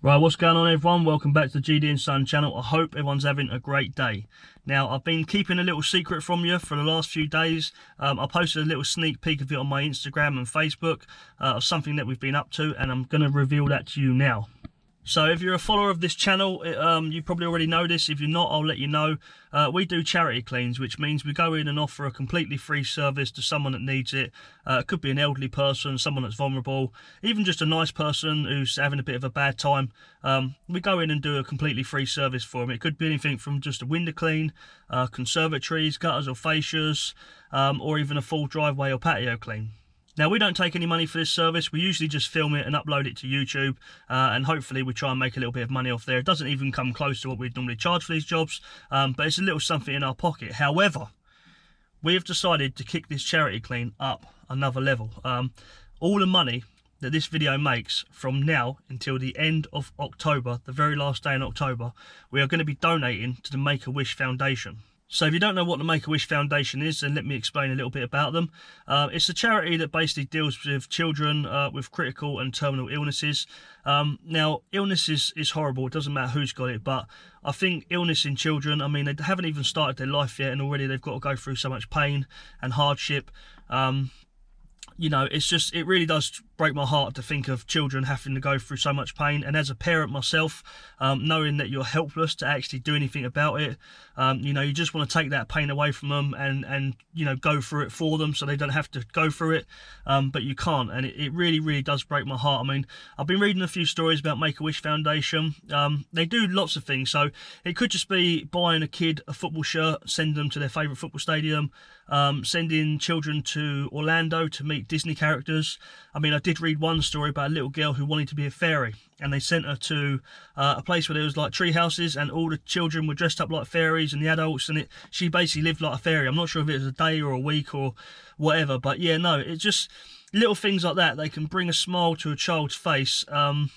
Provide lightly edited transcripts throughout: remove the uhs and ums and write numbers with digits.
Right, what's going on everyone? Welcome back to the GD & Son channel. I hope everyone's having a great day. Now, I've been keeping a little secret from you for the last few days. I posted a little sneak peek of it on my Instagram and Facebook of something that we've been up to, and I'm going to reveal that to you now. So if you're a follower of this channel, you probably already know this. If you're not, I'll let you know. We do charity cleans, which means we go in and offer a completely free service to someone that needs it. It could be an elderly person, someone that's vulnerable, even just a nice person who's having a bit of a bad time. We go in and do a completely free service for them. It could be anything from just a window clean, conservatories, gutters or fascias, or even a full driveway or patio clean. Now, we don't take any money for this service. We usually just film it and upload it to YouTube, and hopefully we try and make a little bit of money off there. It doesn't even come close to what we'd normally charge for these jobs, but it's a little something in our pocket. However, we have decided to kick this charity clean up another level. All the money that this video makes from now until the end of October, the very last day in October, we are going to be donating to the Make-A-Wish Foundation. So if you don't know what the Make-A-Wish Foundation is, then let me explain a little bit about them. It's a charity that basically deals with children with critical and terminal illnesses. Now, illness is horrible. It doesn't matter who's got it, but I think illness in children, I mean, they haven't even started their life yet, and already they've got to go through so much pain and hardship. You know, it really does break my heart to think of children having to go through so much pain. And as a parent myself, knowing that you're helpless to actually do anything about it, you know, you just want to take that pain away from them and you know, go through it for them so they don't have to go through it, but you can't. And it really does break my heart. I mean, I've been reading a few stories about Make-A-Wish Foundation. They do lots of things. So it could just be buying a kid a football shirt, send them to their favourite football stadium, sending children to Orlando to meet Disney characters. I mean, I did read one story about a little girl who wanted to be a fairy, and they sent her to a place where there was like tree houses, and all the children were dressed up like fairies and the adults, and she basically lived like a fairy. I'm not sure if it was a day or a week or whatever, but yeah, no, it's just little things like that. They can bring a smile to a child's face, and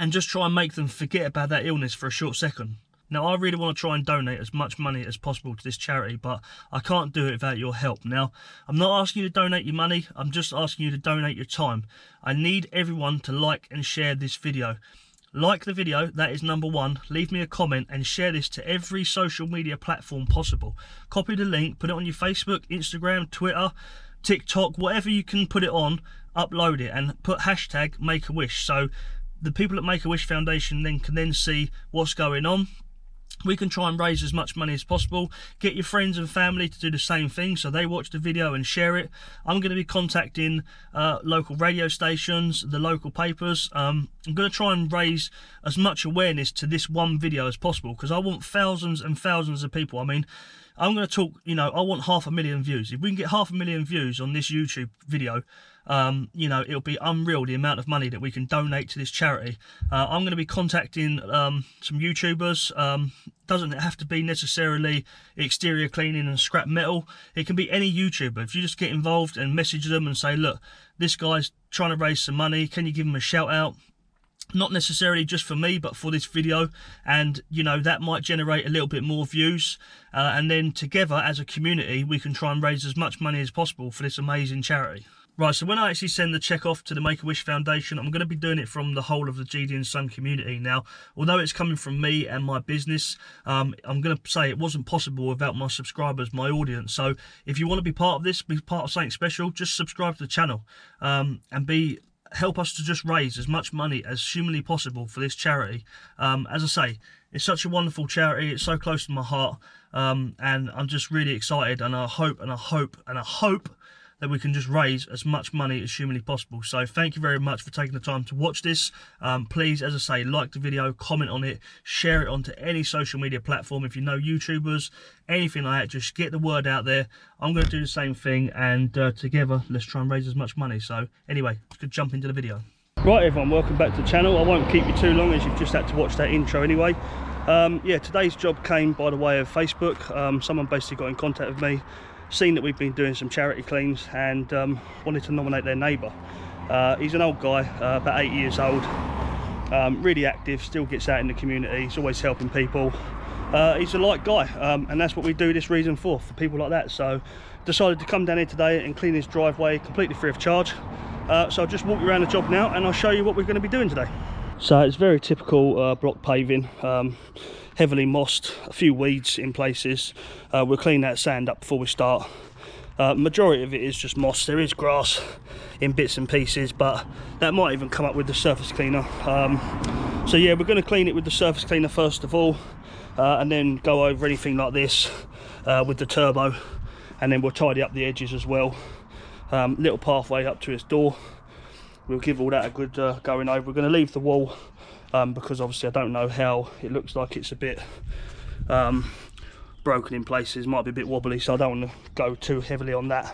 just try and make them forget about that illness for a short second. Now, I really want to try and donate as much money as possible to this charity, but I can't do it without your help. Now, I'm not asking you to donate your money, I'm just asking you to donate your time. I need everyone to like and share this video. Like the video, that is number one. Leave me a comment and share this to every social media platform possible. Copy the link, put it on your Facebook, Instagram, Twitter, TikTok, whatever you can put it on, upload it and put hashtag Make-A-Wish. So the people at Make-A-Wish Foundation can then see what's going on. We can try and raise as much money as possible. Get your friends and family to do the same thing so they watch the video and share it. I'm going to be contacting local radio stations, the local papers. I'm going to try and raise as much awareness to this one video as possible, because I want thousands and thousands of people. I mean, I'm going to talk, you know, I want 500,000 views. If we can get 500,000 views on this YouTube video, you know, it'll be unreal the amount of money that we can donate to this charity. I'm going to be contacting some YouTubers. Doesn't have to be necessarily exterior cleaning and scrap metal. It can be any YouTuber. If you just get involved and message them and say, look, this guy's trying to raise some money, can you give him a shout out? Not necessarily just for me, but for this video, and you know, that might generate a little bit more views, and then together as a community we can try and raise as much money as possible for this amazing charity. Right, so when I actually send the check off to the Make-A-Wish Foundation, I'm going to be doing it from the whole of the GD & Son community. Now, although it's coming from me and my business, I'm going to say it wasn't possible without my subscribers, my audience. So if you want to be part of this, be part of something special, just subscribe to the channel, and help us to just raise as much money as humanly possible for this charity. As I say, it's such a wonderful charity. It's so close to my heart, and I'm just really excited, and I hope that we can just raise as much money as humanly possible. So thank you very much for taking the time to watch this. Please, as I say, like the video, comment on it, share it onto any social media platform. If you know YouTubers, anything like that, just get the word out there. I'm going to do the same thing, and together let's try and raise as much money. So anyway, let's go jump into the video. Right everyone, welcome back to the channel. I won't keep you too long, as you've just had to watch that intro anyway. Yeah, today's job came by the way of Facebook. Someone basically got in contact with me, seen that we've been doing some charity cleans, and wanted to nominate their neighbour. He's an old guy, about 8 years old, really active, still gets out in the community, he's always helping people. He's a light guy, and that's what we do this reason for people like that. So decided to come down here today and clean his driveway completely free of charge. So I'll just walk you around the job now and I'll show you what we're going to be doing today. So it's very typical block paving, heavily mossed, a few weeds in places. We'll clean that sand up before we start. Majority of it is just moss. There is grass in bits and pieces, but that might even come up with the surface cleaner. So yeah, we're going to clean it with the surface cleaner first of all, and then go over anything like this with the turbo, and then we'll tidy up the edges as well. Little pathway up to its door. We'll give all that a good going over. We're going to leave the wall because obviously I don't know how it looks like it's a bit broken in places, might be a bit wobbly, so I don't want to go too heavily on that.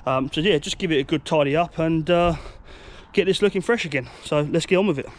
So yeah, just give it a good tidy up and get this looking fresh again. So let's get on with it.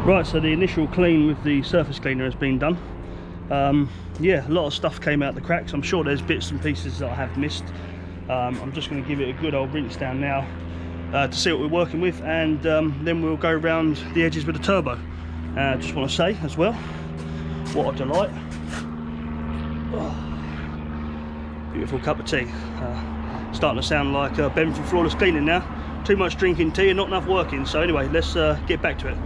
Right, so the initial clean with the surface cleaner has been done. Yeah, a lot of stuff came out the cracks. I'm sure there's bits and pieces that I have missed. I'm just going to give it a good old rinse down now to see what we're working with, and then we'll go around the edges with the turbo. Just want to say as well, what a delight. Oh, beautiful cup of tea. Starting to sound like Ben from Flawless Cleaning now. Too much drinking tea and not enough working. So anyway, let's get back to it.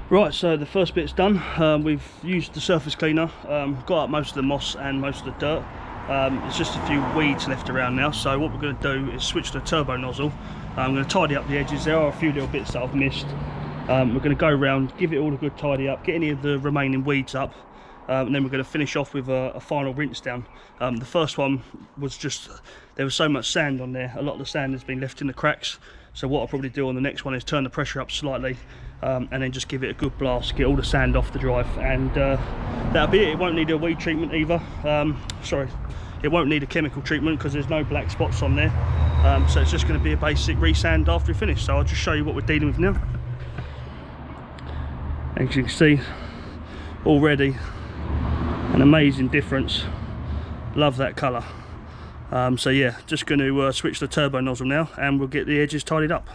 Right, so the first bit's done. We've used the surface cleaner, got up most of the moss and most of the dirt. There's just a few weeds left around now, so what we're going to do is switch to the turbo nozzle. I'm going to tidy up the edges. There are a few little bits that I've missed. We're going to go around, give it all a good tidy up, get any of the remaining weeds up, and then we're going to finish off with a final rinse down. The first one was just, there was so much sand on there, a lot of the sand has been left in the cracks. So what I'll probably do on the next one is turn the pressure up slightly, and then just give it a good blast, get all the sand off the drive, and that'll be it. It won't need a weed treatment either. Sorry, it won't need a chemical treatment because there's no black spots on there. So it's just going to be a basic resand after we finish. So I'll just show you what we're dealing with now. As you can see, already an amazing difference. Love that colour. So yeah, just going to switch the turbo nozzle now, and we'll get the edges tidied up.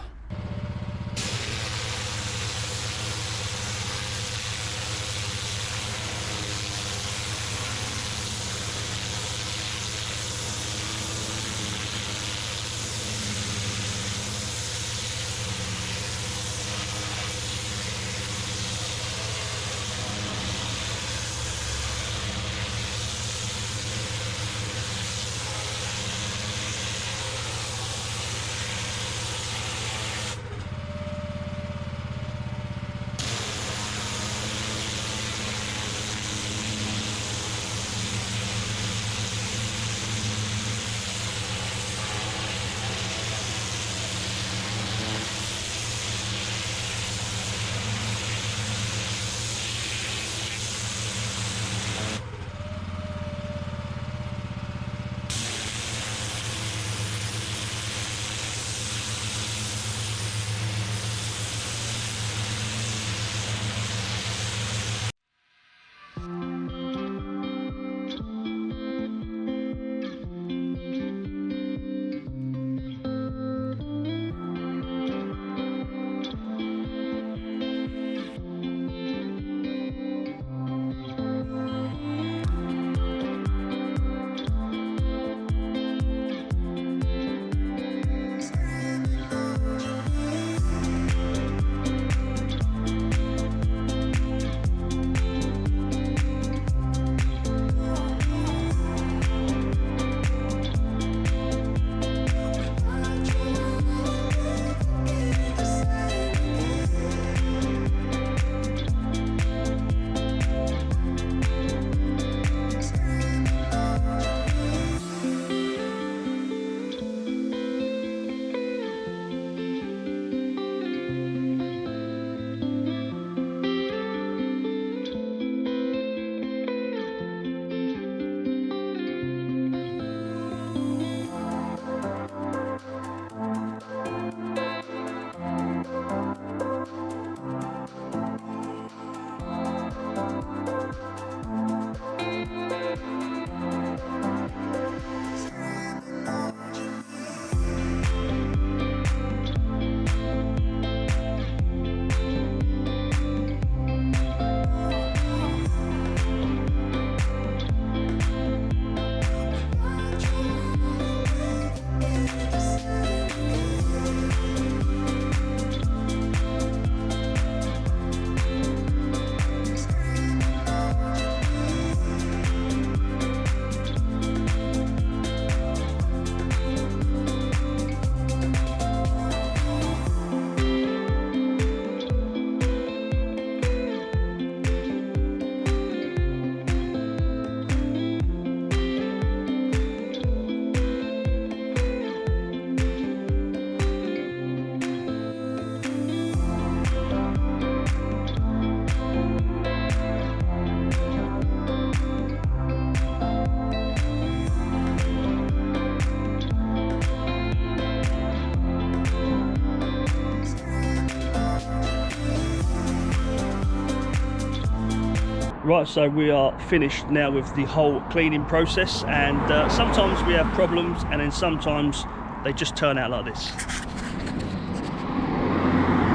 Right, so we are finished now with the whole cleaning process, and sometimes we have problems, and then sometimes they just turn out like this.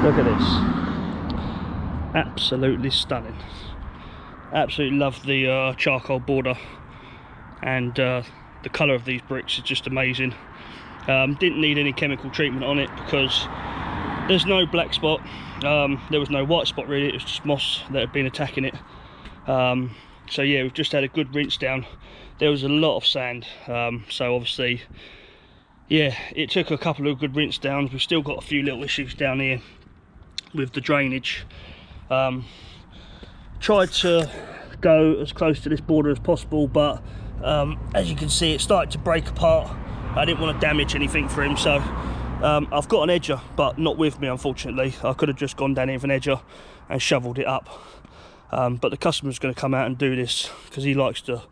Look at this, absolutely stunning. Absolutely love the charcoal border, and the colour of these bricks is just amazing. Didn't need any chemical treatment on it because There's no black spot, there was no white spot really, it was just moss that had been attacking it. So yeah, we've just had a good rinse down. There was a lot of sand, so obviously, yeah, it took a couple of good rinse downs. We've still got a few little issues down here with the drainage. Tried to go as close to this border as possible, but as you can see, it started to break apart. I didn't want to damage anything for him, so I've got an edger, but not with me, unfortunately. I could have just gone down here with an edger and shoveled it up. But the customer's going to come out and do this because he likes to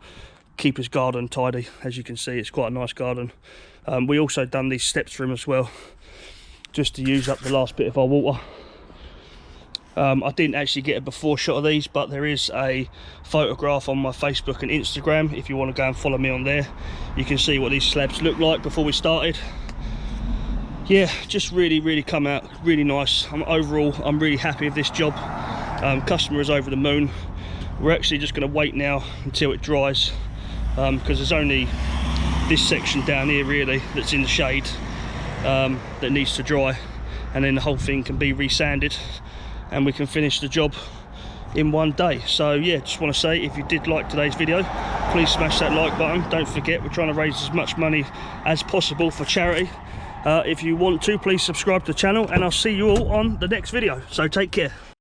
keep his garden tidy. As you can see, it's quite a nice garden. We also done these steps for him as well, just to use up the last bit of our water. I didn't actually get a before shot of these, but there is a photograph on my Facebook and Instagram. If you want to go and follow me on there, you can see what these slabs look like before we started. Yeah, just really come out really nice. Overall, I'm really happy with this job. Customer is over the moon. We're actually just going to wait now until it dries, because there's only this section down here really that's in the shade that needs to dry, and then the whole thing can be resanded and we can finish the job in one day. So yeah, just want to say, if you did like today's video, please smash that like button. Don't forget, we're trying to raise as much money as possible for charity. If you want to, please subscribe to the channel, and I'll see you all on the next video. So take care.